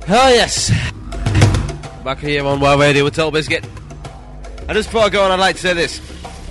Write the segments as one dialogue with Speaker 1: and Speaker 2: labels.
Speaker 1: Oh yes, back here on Wild Radio with Total Biscuit. And just before I go on, I'd like to say this: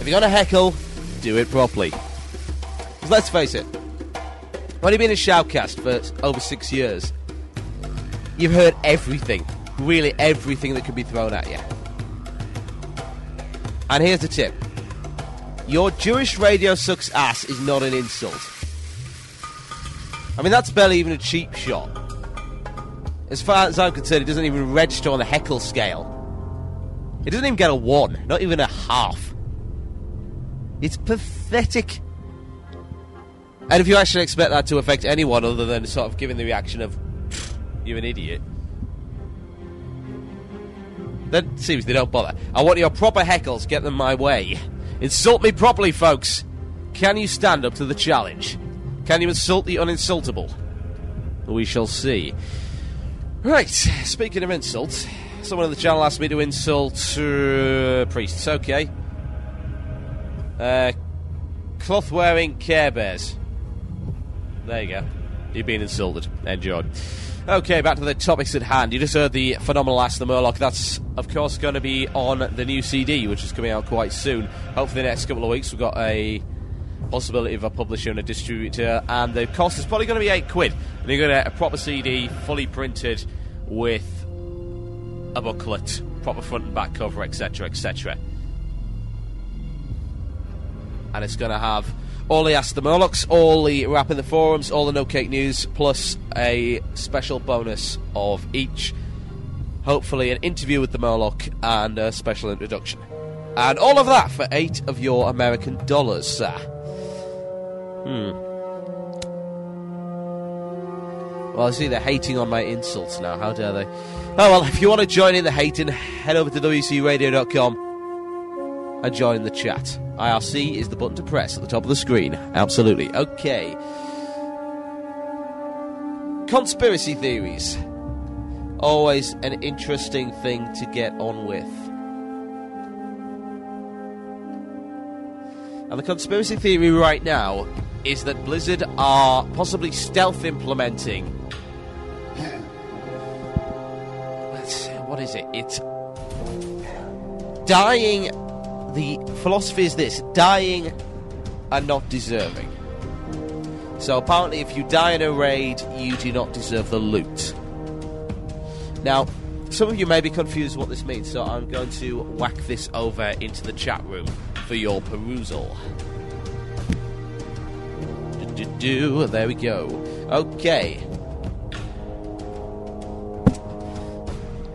Speaker 1: if you're gonna heckle, do it properly. Because let's face it, when you've been in Shoutcast for over 6 years, you've heard everything, really everything that could be thrown at you. And here's the tip: your Jewish radio sucks ass is not an insult. I mean, that's barely even a cheap shot. As far as I'm concerned, it doesn't even register on the heckle scale. It doesn't even get a 1, not even a half. It's pathetic. And if you actually expect that to affect anyone other than sort of giving the reaction of, you're an idiot, then seriously, don't bother. I want your proper heckles, get them my way. Insult me properly, folks. Can you stand up to the challenge? Can you insult the uninsultable? We shall see. Right, speaking of insults, someone on the channel asked me to insult priests. Okay. Cloth-wearing Care Bears. There you go. You've been insulted. Enjoy. Okay, back to the topics at hand. You just heard the phenomenal Ask the Murloc. That's, of course, going to be on the new CD, which is coming out quite soon. Hopefully the next couple of weeks we've got a possibility of a publisher and a distributor, and the cost is probably going to be £8, and you're going to get a proper CD, fully printed, with a booklet, proper front and back cover, etc, etc. And it's going to have all the Ask the Murlocs, all the rap in the forums, all the No Cake News, plus a special bonus of each. Hopefully an interview with the Murloc and a special introduction. And all of that for $8 of your American dollars, sir. Well, I see they're hating on my insults now. How dare they? Oh, well, if you want to join in the hating, head over to wcradio.com and join in the chat. IRC is the button to press at the top of the screen. Absolutely. Okay. Conspiracy theories. Always an interesting thing to get on with. And the conspiracy theory right now is that Blizzard are possibly stealth implementing... What is it? It's... dying... The philosophy is this: dying and not deserving. So apparently if you die in a raid, you do not deserve the loot. Now, some of you may be confused what this means, so I'm going to whack this over into the chat room for your perusal. There we go. Okay.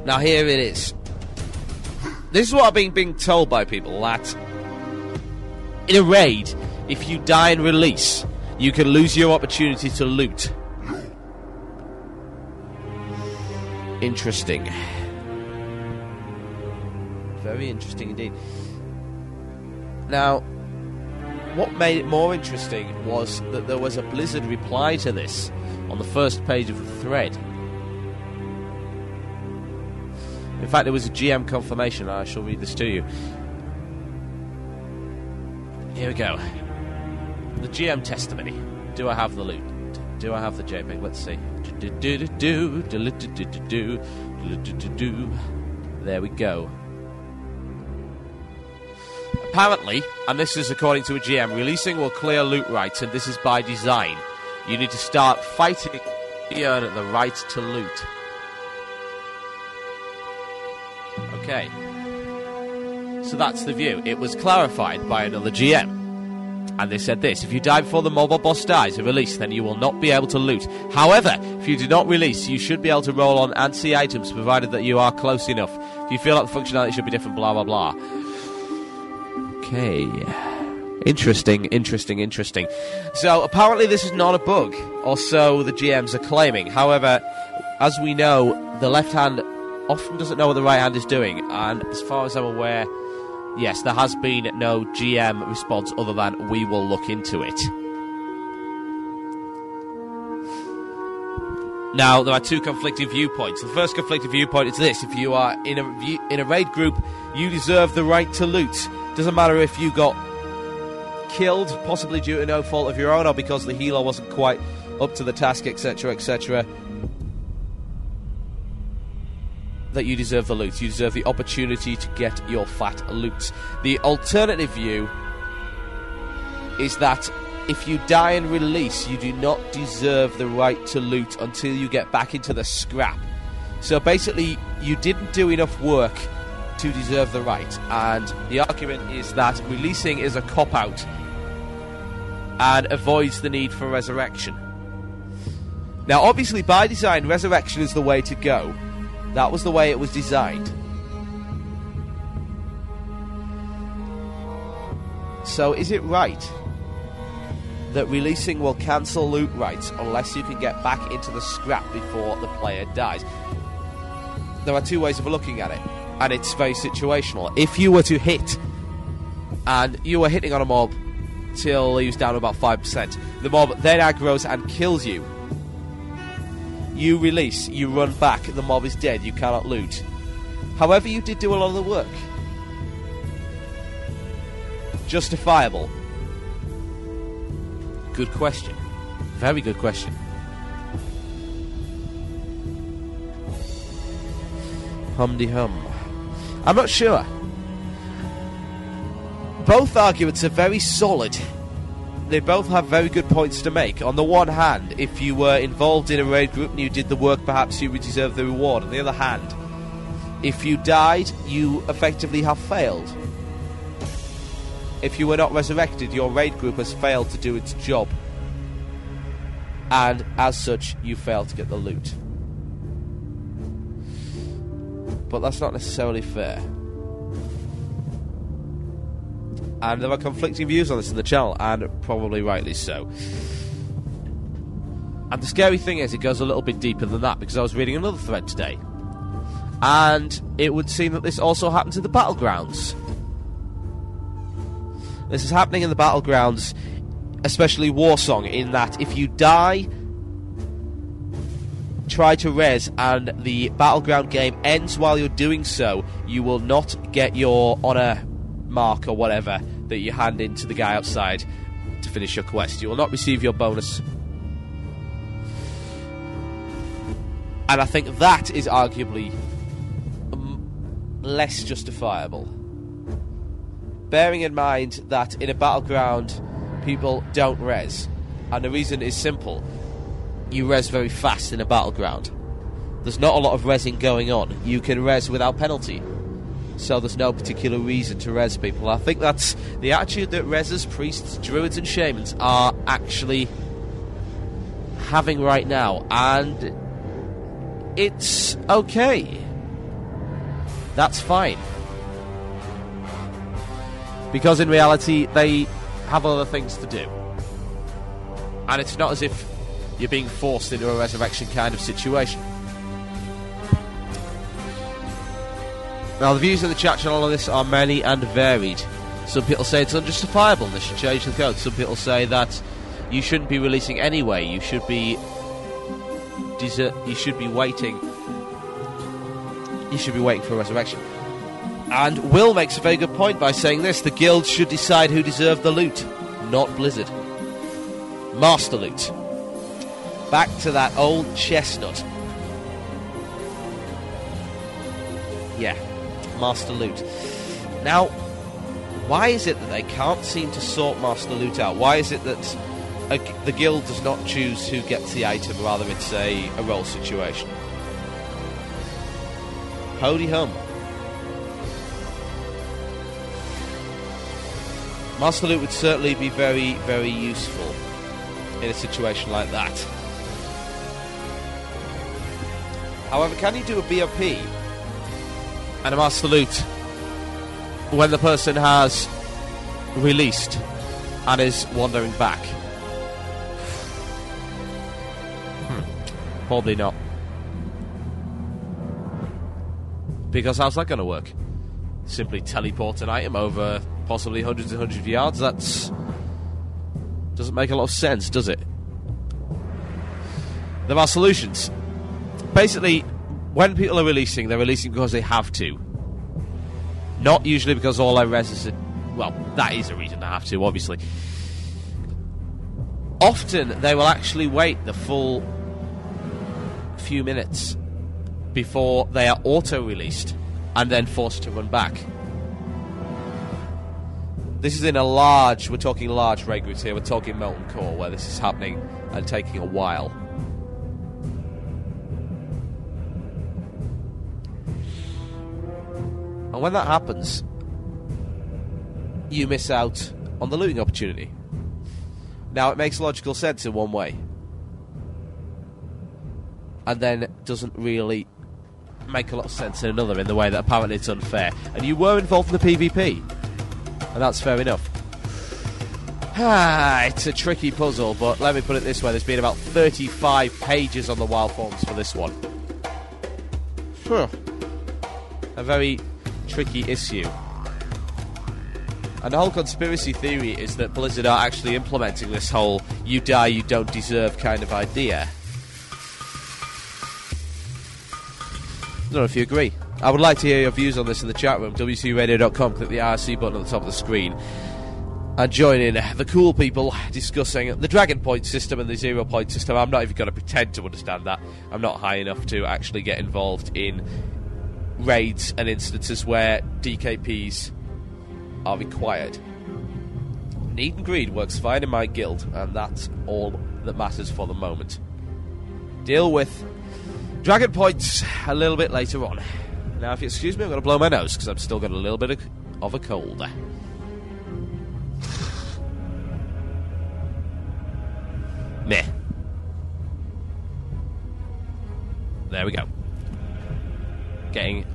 Speaker 1: Now here it is. This is what I've been being told by people, that in a raid, if you die in release, you can lose your opportunity to loot. Interesting. Very interesting indeed. Now, what made it more interesting was that there was a Blizzard reply to this on the first page of the thread. In fact, there was a GM confirmation. I shall read this to you. Here we go. The GM testimony. Do I have the loot? Do I have the JPEG? Let's see. There we go. Apparently, and this is according to a GM, releasing will clear loot rights, and this is by design. You need to start fighting to earn the right to loot. Okay. So that's the view. It was clarified by another GM. And they said this: if you die before the mobile boss dies and release, then you will not be able to loot. However, if you do not release, you should be able to roll on and see items, provided that you are close enough. If you feel like the functionality should be different, blah, blah, blah. Okay. Interesting. So, apparently this is not a bug, or so the GMs are claiming. However, as we know, the left hand often doesn't know what the right hand is doing, and as far as I'm aware, yes, there has been no GM response other than "we will look into it." Now, there are two conflicting viewpoints. The first conflicting viewpoint is this: if you are in a raid group, you deserve the right to loot. Doesn't matter if you got killed, possibly due to no fault of your own, or because the healer wasn't quite up to the task, etc., etc. that you deserve the loot. You deserve the opportunity to get your fat loot. The alternative view is that if you die and release, you do not deserve the right to loot until you get back into the scrap. So basically, you didn't do enough work to deserve the right, and the argument is that releasing is a cop-out and avoids the need for resurrection. Now, obviously, by design, resurrection is the way to go. That was the way it was designed. So, is it right that releasing will cancel loot rights unless you can get back into the scrap before the player dies? There are two ways of looking at it, and it's very situational. If you were to hit, and you were hitting on a mob till he was down to about 5%, the mob then aggroes and kills you. You release, you run back, the mob is dead, you cannot loot. However, you did do a lot of the work. Justifiable? Good question. Very good question. Hum-de-hum. I'm not sure. Both arguments are very solid. They both have very good points to make. On the one hand, if you were involved in a raid group and you did the work, perhaps you would deserve the reward. On the other hand, if you died, you effectively have failed. If you were not resurrected, your raid group has failed to do its job. And as such, you failed to get the loot. But that's not necessarily fair. And there are conflicting views on this in the channel, and probably rightly so. And the scary thing is, it goes a little bit deeper than that, because I was reading another thread today, and it would seem that this also happens in the battlegrounds. This is happening in the battlegrounds, especially Warsong, in that if you die, try to res, and the battleground game ends while you're doing so, you will not get your honor mark or whatever that you hand in to the guy outside to finish your quest. You will not receive your bonus. And I think that is arguably less justifiable. Bearing in mind that in a battleground people don't res, and the reason is simple. You res very fast in a battleground. There's not a lot of resing going on. You can res without penalty. So there's no particular reason to res people. I think that's the attitude that resers, priests, druids and shamans are actually having right now. And it's okay. That's fine. Because in reality, they have other things to do. And it's not as if you're being forced into a resurrection kind of situation. Now, the views in the chat channel on this are many and varied. Some people say it's unjustifiable and they should change the code. Some people say that you shouldn't be releasing anyway. You should be waiting. You should be waiting for a resurrection. And Will makes a very good point by saying this: the guilds should decide who deserved the loot, not Blizzard. Master loot. Back to that old chestnut. Yeah. Master loot. Now, why is it that they can't seem to sort Master loot out? Why is it that the guild does not choose who gets the item, rather it's a roll situation? Howdy hum. Master loot would certainly be very, very useful in a situation like that. However, can you do a BOP and a master loot when the person has released and is wandering back? Probably not. Because how's that going to work? Simply teleport an item over possibly hundreds and hundreds of yards? That's doesn't make a lot of sense, does it? There are solutions. Basically, when people are releasing, they're releasing because they have to. Not usually because all their res is... Well, that is a reason they have to, obviously. Often, they will actually wait the full few minutes before they are auto-released and then forced to run back. This is in a large, we're talking large raid groups here, we're talking molten core, where this is happening and taking a while. And when that happens, you miss out on the looting opportunity. Now, it makes logical sense in one way, and then doesn't really make a lot of sense in another, in the way that apparently it's unfair. And you were involved in the PvP, and that's fair enough. It's a tricky puzzle, but let me put it this way, there's been about 35 pages on the Wild Forums for this one. A very tricky issue. And the whole conspiracy theory is that Blizzard are actually implementing this whole you die, you don't deserve kind of idea. I don't know if you agree. I would like to hear your views on this in the chat room, wcradio.com, click the RC button on the top of the screen, and join in the cool people discussing the Dragon Point system and the 0 point system. I'm not even going to pretend to understand that. I'm not high enough to actually get involved in raids and instances where DKPs are required. Need and greed works fine in my guild, and that's all that matters for the moment. Deal with Dragon Points a little bit later on. Now, if you excuse me, I'm going to blow my nose because I've still got a little bit of a cold. Meh. There we go. Getting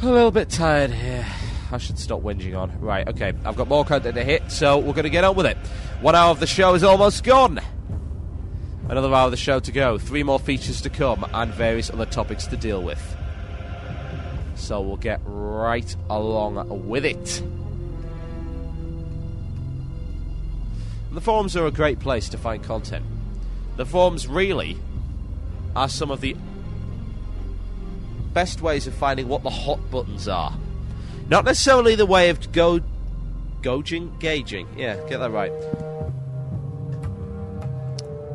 Speaker 1: a little bit tired here. I should stop whinging on. Right, okay, I've got more content to hit, so we're going to get on with it. 1 hour of the show is almost gone. Another hour of the show to go. 3 more features to come, and various other topics to deal with. So we'll get right along with it. The forums are a great place to find content. The forums really are some of the best ways of finding what the hot buttons are. Not necessarily the way of gauging. Yeah, get that right.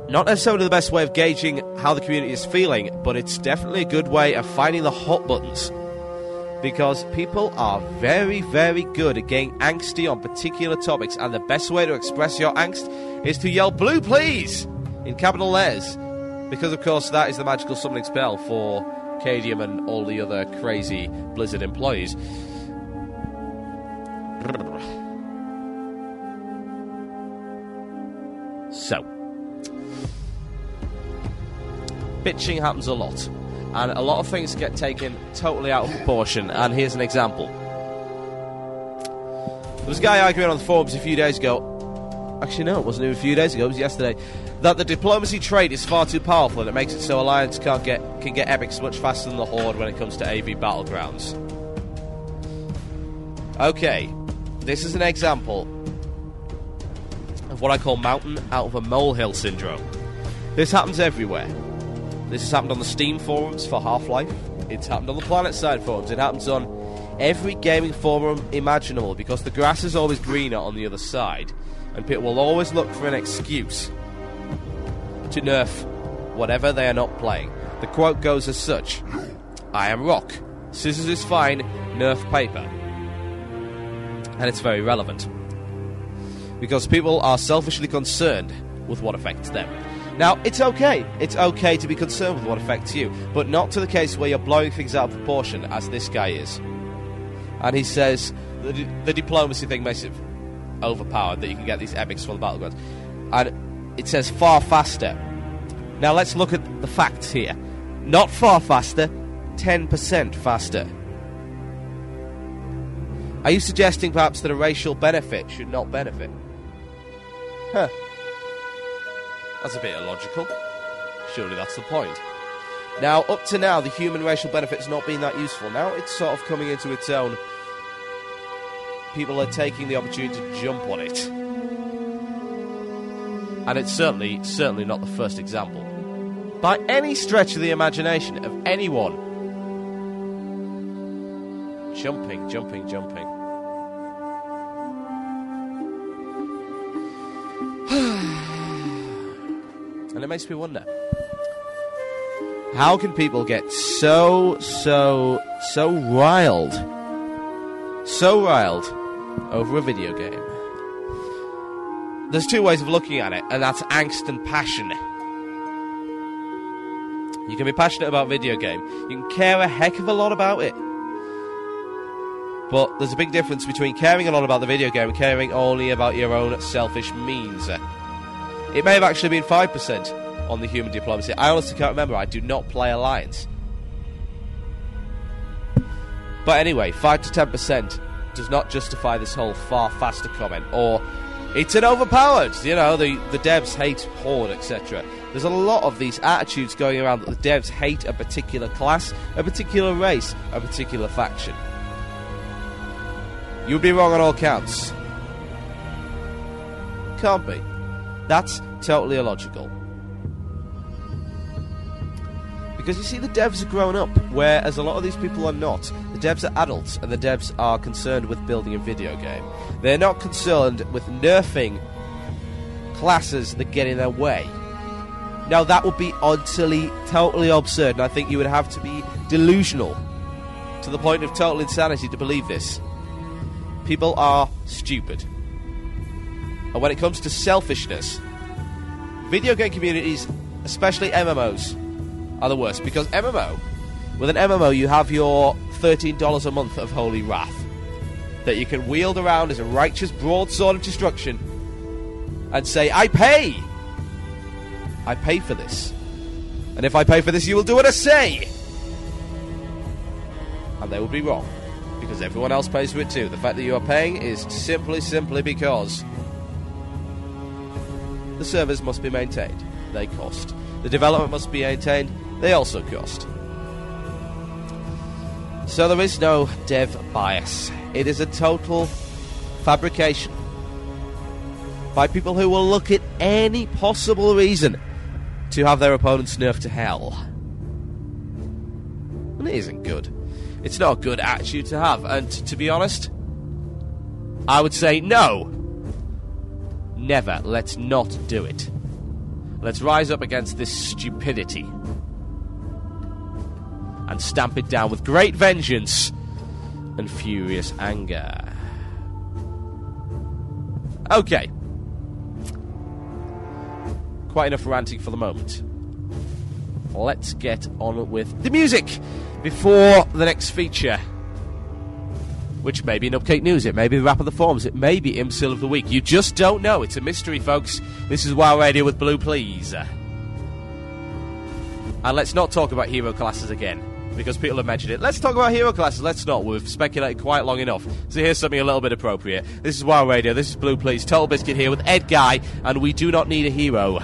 Speaker 1: Not necessarily the best way of gauging how the community is feeling, but it's definitely a good way of finding the hot buttons. Because people are very, very good at getting angsty on particular topics, and the best way to express your angst is to yell "blue please" in capital letters. Because, of course, that is the magical summoning spell for Cadium and all the other crazy Blizzard employees. So, bitching happens a lot, and a lot of things get taken totally out of proportion, and here's an example. There was a guy arguing on the forums a few days ago, actually no, it wasn't even a few days ago, it was yesterday, that the diplomacy trait is far too powerful and it makes it so Alliance can get epics much faster than the Horde when it comes to AV Battlegrounds. Okay, this is an example of what I call mountain out of a molehill syndrome. This happens everywhere. This has happened on the Steam forums for Half-Life. It's happened on the PlanetSide forums. It happens on every gaming forum imaginable, because the grass is always greener on the other side, and people will always look for an excuse to nerf whatever they are not playing. The quote goes as such: "I am rock. Scissors is fine. Nerf paper." And it's very relevant, because people are selfishly concerned with what affects them. Now, it's okay. It's okay to be concerned with what affects you, but not to the case where you're blowing things out of proportion, as this guy is. And he says the diplomacy thing makes it overpowered, that you can get these epics for the battlegrounds. And it says far faster. Now, let's look at the facts here. Not far faster, 10% faster. Are you suggesting perhaps that a racial benefit should not benefit? Huh. That's a bit illogical. Surely that's the point. Now, up to now, the human racial benefit's not been that useful. Now it's sort of coming into its own. People are taking the opportunity to jump on it. And it's certainly not the first example, by any stretch of the imagination, of anyone jumping. And it makes me wonder, How can people get so riled over a video game? There's two ways of looking at it, and that's angst and passion. You can be passionate about video game. You can care a heck of a lot about it. But there's a big difference between caring a lot about the video game and caring only about your own selfish means. It may have actually been 5% on the human diplomacy. I honestly can't remember. I do not play Alliance. But anyway, 5 to 10% does not justify this whole far faster comment. Or, it's an overpowered, the devs hate Horde, etc. There's a lot of these attitudes going around that the devs hate a particular class, a particular race, a particular faction. You'd be wrong on all counts. Can't be. That's totally illogical. Because you see, the devs are grown up, whereas a lot of these people are not. The devs are adults, and the devs are concerned with building a video game. They're not concerned with nerfing classes that get in their way. Now, that would be utterly, totally absurd, and I think you would have to be delusional to the point of total insanity to believe this. People are stupid. And when it comes to selfishness, video game communities, especially MMOs, are the worst. Because with an MMO, you have your $13 a month of holy wrath that you can wield around as a righteous broadsword of destruction and say, I pay for this. And if I pay for this, you will do what I say. And they would be wrong. Because everyone else pays for it too. The fact that you are paying is simply because the servers must be maintained. They cost. The development must be maintained. They also cost. So there is no dev bias. It is a total fabrication by people who will look at any possible reason to have their opponents nerfed to hell. And it isn't good. It's not a good attitude to have. And to be honest, I would say no. Never. Let's not do it. Let's rise up against this stupidity and stamp it down with great vengeance and furious anger. Okay. Quite enough ranting for the moment. Let's get on with the music before the next feature, which may be an Upcake News, it may be the Rap of the Forums, it may be Imbecile of the Week. You just don't know. It's a mystery, folks. This is WoW Radio with Blue, please. And let's not talk about hero classes again, because people have mentioned it. Let's talk about hero classes. Let's not. We've speculated quite long enough. So here's something a little bit appropriate. This is WoW Radio. This is Blue, please. Total Biscuit here with Ed Guy, and we do not need a hero.